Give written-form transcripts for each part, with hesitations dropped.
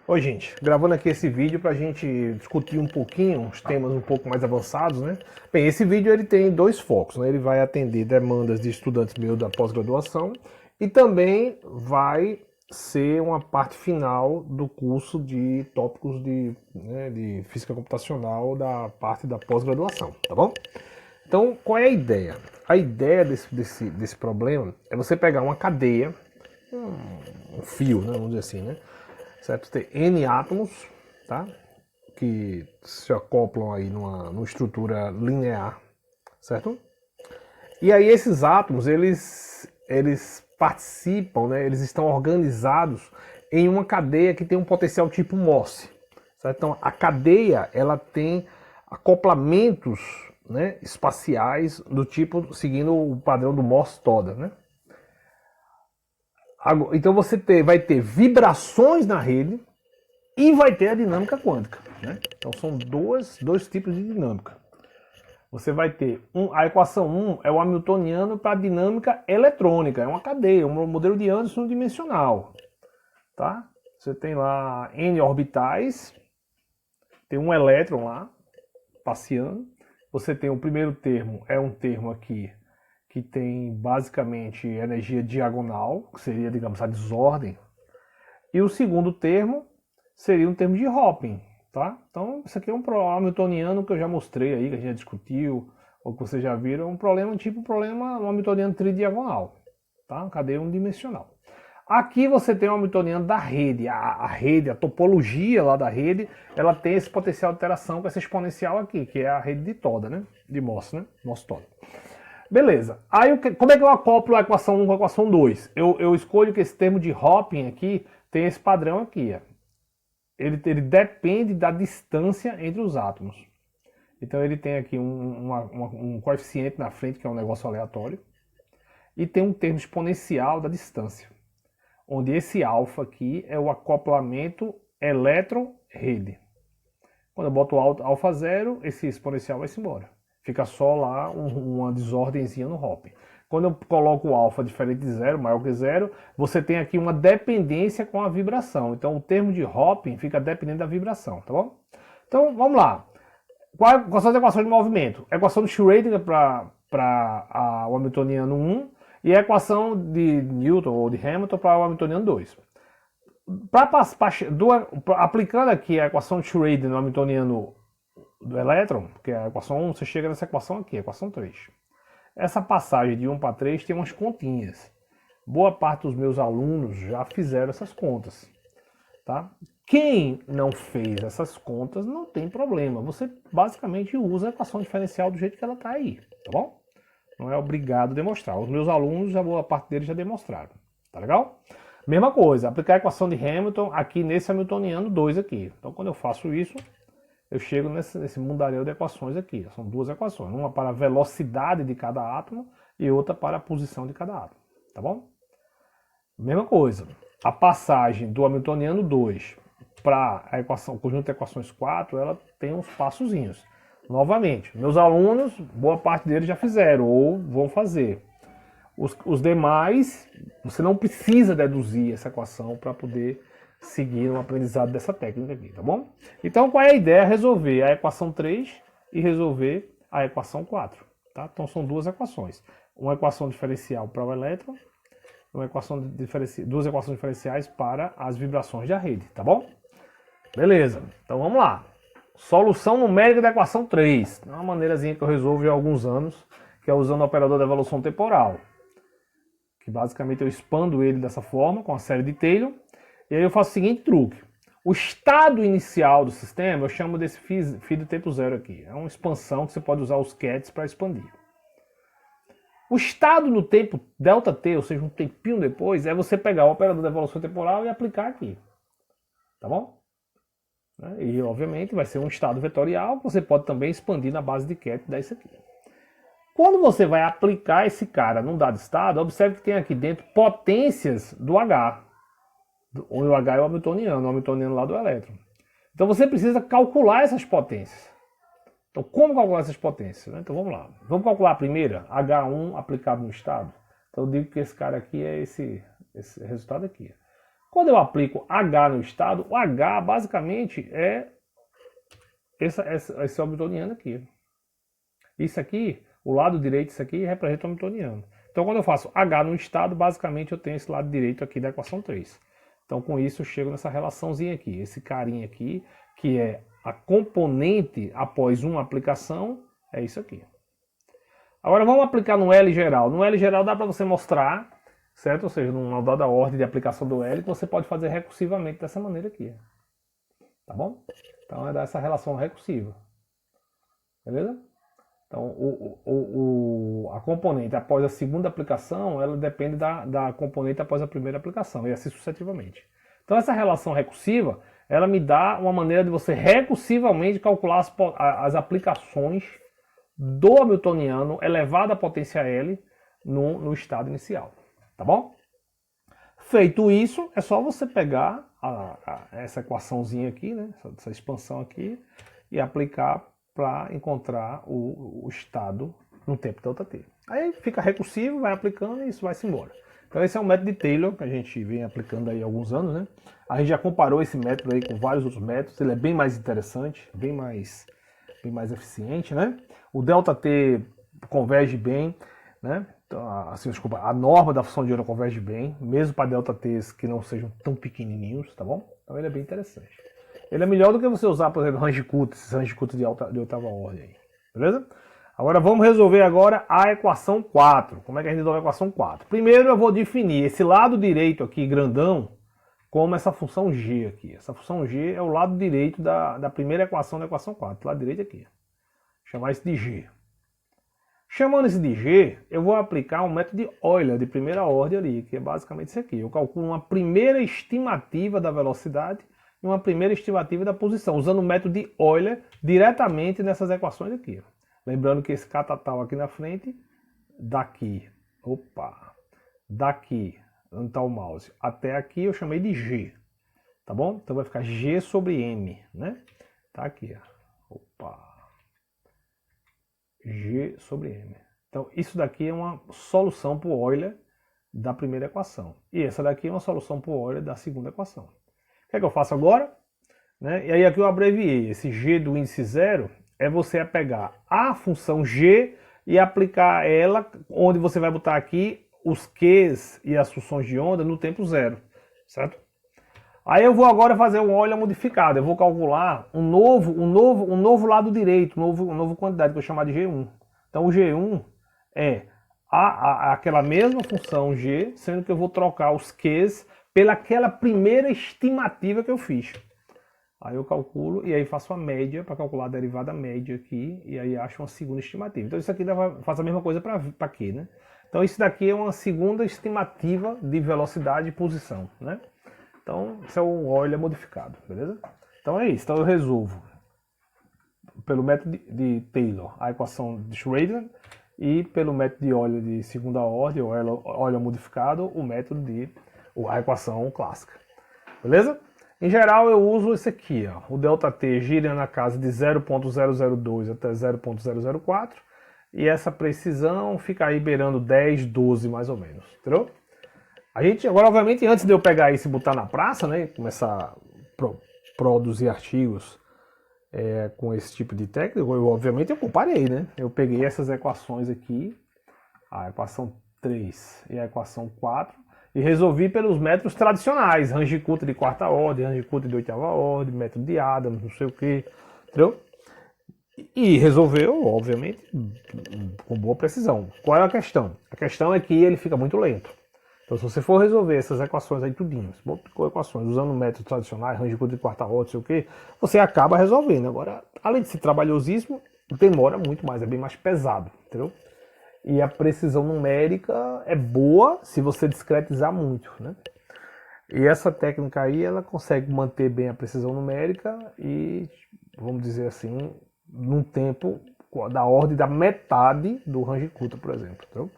Oi, gente, gravando aqui esse vídeo para a gente discutir um pouquinho, uns temas um pouco mais avançados, né? Bem, esse vídeo ele tem dois focos, né? Ele vai atender demandas de estudantes meus da pós-graduação e também vai ser uma parte final do curso de tópicos de física computacional da parte da pós-graduação, tá bom? Então, qual é a ideia? A ideia desse problema é você pegar uma cadeia, um fio, né, vamos dizer assim, né? Certo? Tem N átomos, tá? Que se acoplam aí numa estrutura linear, certo? E aí esses átomos, eles participam, né? Eles estão organizados em uma cadeia que tem um potencial tipo Morse. Certo? Então a cadeia, ela tem acoplamentos, né, espaciais do tipo seguindo o padrão do Morse toda, né? Então você vai ter vibrações na rede e vai ter a dinâmica quântica, né? Então são dois tipos de dinâmica. Você vai ter a equação 1 é o hamiltoniano para a dinâmica eletrônica, é uma cadeia, um modelo de Anderson dimensional, tá? Você tem lá n orbitais, tem um elétron lá passeando. Você tem o primeiro termo, é um termo aqui que tem basicamente energia diagonal, que seria, digamos, a desordem. E o segundo termo seria um termo de Hopper, tá? Então, isso aqui é um hamiltoniano que eu já mostrei aí, que a gente já discutiu, ou que vocês já viram, um problema tipo problema um hamiltoniano tridiagonal, tá? Uma cadeia unidimensional. Aqui você tem um hamiltoniano da rede, a rede, a topologia lá da rede, ela tem esse potencial de interação com essa exponencial aqui, que é a rede de Toda, né? De Morse, né? Morse Toda. Beleza. Aí, como é que eu acoplo a equação 1 com a equação 2? Eu escolho que esse termo de Hopper aqui tem esse padrão aqui, ó. Ele depende da distância entre os átomos. Então ele tem aqui um coeficiente na frente, que é um negócio aleatório, e tem um termo exponencial da distância, onde esse alfa aqui é o acoplamento elétron-rede. Quando eu boto alfa zero, esse exponencial vai-se embora. Fica só lá uma desordemzinha no Hopper. Quando eu coloco o alfa diferente de zero, maior que zero, você tem aqui uma dependência com a vibração. Então o termo de Hopper fica dependendo da vibração, tá bom? Então vamos lá. Quais são as equações de movimento? A equação de Schrödinger para o hamiltoniano 1 e a equação de Newton ou de Hamilton para o hamiltoniano 2. Aplicando aqui a equação de Schrödinger no hamiltoniano do elétron, que é a equação 1, você chega nessa equação aqui, a equação 3. Essa passagem de 1 para 3 tem umas continhas. Boa parte dos meus alunos já fizeram essas contas, tá? Quem não fez essas contas não tem problema. Você basicamente usa a equação diferencial do jeito que ela está aí, tá bom? Não é obrigado a demonstrar. Os meus alunos, já boa parte deles já demonstraram, tá legal? Mesma coisa, aplicar a equação de Hamilton aqui nesse hamiltoniano 2 aqui. Então quando eu faço isso, eu chego nesse mundaréu de equações aqui. São duas equações, uma para a velocidade de cada átomo e outra para a posição de cada átomo, tá bom? Mesma coisa, a passagem do hamiltoniano 2 para a equação, o conjunto de equações 4, ela tem uns passozinhos. Novamente, meus alunos, boa parte deles já fizeram ou vão fazer. Os demais, você não precisa deduzir essa equação para poder seguir um aprendizado dessa técnica aqui, tá bom? Então, qual é a ideia? Resolver a equação 3 e resolver a equação 4, tá? Então, são duas equações. Uma equação diferencial para o elétron, duas equações diferenciais para as vibrações da rede, tá bom? Beleza, então vamos lá. Solução numérica da equação 3. É uma maneirazinha que eu resolvo há alguns anos, que é usando o operador da evolução temporal. Que basicamente eu expando ele dessa forma, com a série de Taylor. E aí eu faço o seguinte truque. O estado inicial do sistema, eu chamo desse φ do tempo zero aqui. É uma expansão que você pode usar os cats para expandir. O estado no tempo ΔT, ou seja, um tempinho depois, é você pegar o operador da evolução temporal e aplicar aqui. Tá bom? E, obviamente, vai ser um estado vetorial que você pode também expandir na base de cat e dar isso aqui. Quando você vai aplicar esse cara num dado estado, observe que tem aqui dentro potências do H. O H é o hamiltoniano lá do elétron. Então você precisa calcular essas potências. Então como calcular essas potências? Então vamos lá. Vamos calcular a primeira, H1 aplicado no estado. Então eu digo que esse cara aqui é esse resultado aqui. Quando eu aplico H no estado, o H basicamente é esse hamiltoniano aqui. Isso aqui, o lado direito, isso aqui representa o hamiltoniano. Então quando eu faço H no estado, basicamente eu tenho esse lado direito aqui da equação 3. Então com isso eu chego nessa relaçãozinha aqui. Esse carinha aqui, que é a componente após uma aplicação, é isso aqui. Agora vamos aplicar no L geral. No L geral dá para você mostrar, certo? Ou seja, numa dada ordem de aplicação do L, que você pode fazer recursivamente dessa maneira aqui. Tá bom? Então é dessa relação recursiva. Beleza? Então a componente após a segunda aplicação, ela depende da componente após a primeira aplicação, e assim sucessivamente. Então essa relação recursiva, ela me dá uma maneira de você recursivamente calcular as aplicações do hamiltoniano elevado à potência L no estado inicial. Tá bom? Feito isso, é só você pegar essa equaçãozinha aqui, né, essa expansão aqui, e aplicar para encontrar o estado no tempo ΔT. Aí fica recursivo, vai aplicando e isso vai-se embora. Então esse é um método de Taylor que a gente vem aplicando aí há alguns anos, né? A gente já comparou esse método aí com vários outros métodos, ele é bem mais interessante, bem mais eficiente, né? O ΔT converge bem, né? Então, assim, desculpa, a norma da função de onda converge bem, mesmo para ΔTs que não sejam tão pequenininhos, tá bom? Então ele é bem interessante. Ele é melhor do que você usar, por exemplo, Range-Kut, esses Range-Kut de oitava ordem aí, beleza? Agora vamos resolver agora a equação 4. Como é que a gente resolve a equação 4? Primeiro eu vou definir esse lado direito aqui, grandão, como essa função g aqui. Essa função g é o lado direito da primeira equação da equação 4, lado direito aqui. Vou chamar isso de g. Chamando isso de g, eu vou aplicar um método de Euler de primeira ordem ali, que é basicamente isso aqui. Eu calculo uma primeira estimativa da velocidade e uma primeira estimativa da posição, usando o método de Euler diretamente nessas equações aqui. Lembrando que esse catatal aqui na frente, daqui, daqui, onde está o mouse, até aqui eu chamei de g, tá bom? Então vai ficar g sobre m, né? Tá aqui, ó. G sobre m. Então isso daqui é uma solução para o Euler da primeira equação. E essa daqui é uma solução para o Euler da segunda equação. O que é que eu faço agora? Né? E aí aqui eu abreviei. Esse g do índice zero é você pegar a função g e aplicar ela, onde você vai botar aqui os Qs e as funções de onda no tempo zero, certo? Aí eu vou agora fazer um Euler modificado, eu vou calcular um novo lado direito, uma nova quantidade que eu vou chamar de G1. Então o G1 é aquela mesma função g, sendo que eu vou trocar os Qs pelaquela primeira estimativa que eu fiz. Aí eu calculo e aí faço a média para calcular a derivada média aqui e aí acho uma segunda estimativa. Então isso aqui faz a mesma coisa para Q, né? Então isso daqui é uma segunda estimativa de velocidade e posição, né? Então isso é um Euler modificado, beleza? Então é isso. Então eu resolvo pelo método de Taylor a equação de Schrödinger e pelo método de Euler de segunda ordem, o Euler modificado, a equação clássica, beleza? Em geral eu uso esse aqui, ó, o ΔT gira na casa de 0.002 até 0.004 e essa precisão fica aí beirando 10, 12 mais ou menos, entendeu? A gente, agora obviamente antes de eu pegar isso e botar na praça, né, começar a produzir artigos com esse tipo de técnica, obviamente eu comparei, né? Eu peguei essas equações aqui, a equação 3 e a equação 4, e resolvi pelos métodos tradicionais, Range-Kut de quarta ordem, Range-Kut de oitava ordem, método de Adams, não sei o que, entendeu? E resolveu, obviamente, com boa precisão. Qual é a questão? A questão é que ele fica muito lento. Então se você for resolver essas equações aí tudinhas, equações usando métodos tradicionais, Range-Kut de quarta ordem, não sei o que, você acaba resolvendo. Agora, além de ser trabalhosíssimo, demora muito mais, é bem mais pesado, entendeu? E a precisão numérica é boa se você discretizar muito, né? E essa técnica aí, ela consegue manter bem a precisão numérica e, vamos dizer assim, num tempo da ordem da metade do Range-Kut, por exemplo, entendeu?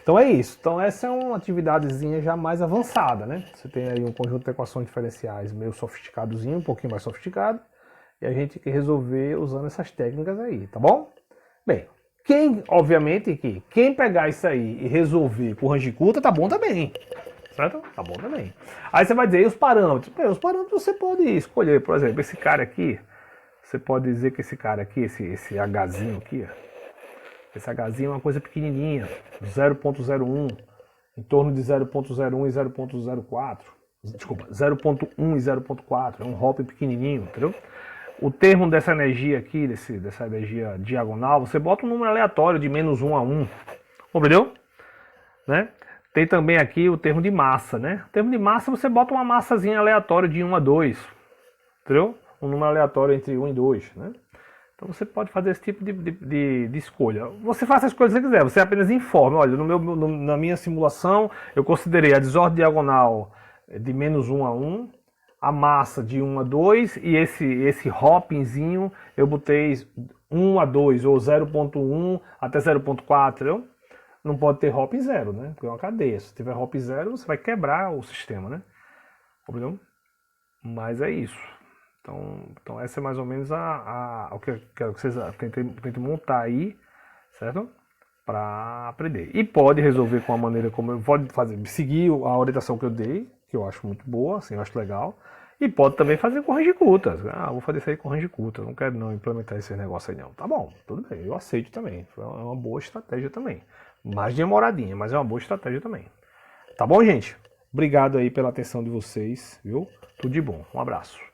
Então é isso. Então essa é uma atividadezinha já mais avançada, né? Você tem aí um conjunto de equações diferenciais meio sofisticadozinho, um pouquinho mais sofisticado, e a gente tem que resolver usando essas técnicas aí, tá bom? Bem, obviamente, quem pegar isso aí e resolver por Range-Kut, tá bom também. Certo? Tá bom também. Aí você vai dizer, e os parâmetros? Bem, os parâmetros você pode escolher, por exemplo, esse cara aqui, você pode dizer que esse cara aqui, esse Hzinho aqui, esse Hzinho é uma coisa pequenininha, 0.01, em torno de 0.01 e 0.04. Desculpa, 0.1 e 0.4, é um hop pequenininho, entendeu? O termo dessa energia aqui, dessa energia diagonal, você bota um número aleatório de -1 a 1, compreendeu? Né? Tem também aqui o termo de massa, né? O termo de massa você bota uma massazinha aleatória de 1 a 2, entendeu? Um número aleatório entre 1 e 2, né? Então você pode fazer esse tipo de escolha. Você faça as coisas que você quiser, você apenas informe. Olha, na minha simulação eu considerei a desordem diagonal de -1 a 1, a massa de 1 a 2 e esse hoppingzinho eu botei 1 a 2 ou 0.1 até 0.4, entendeu? Não pode ter hop 0, né? Porque é uma cadeia. Se tiver hop 0, você vai quebrar o sistema, né? Entendeu? Mas é isso. Então essa é mais ou menos o que eu quero que vocês tentem montar aí, certo? Para aprender. E pode resolver com a maneira como eu pode fazer, seguir a orientação que eu dei, que eu acho muito boa, assim, eu acho legal. E pode também fazer com range de cutas. Vou fazer isso aí com range de cutas. Não quero não implementar esse negócio aí não. Tá bom, tudo bem, eu aceito também. É uma boa estratégia também. Mais demoradinha, mas é uma boa estratégia também. Tá bom, gente? Obrigado aí pela atenção de vocês, viu? Tudo de bom. Um abraço.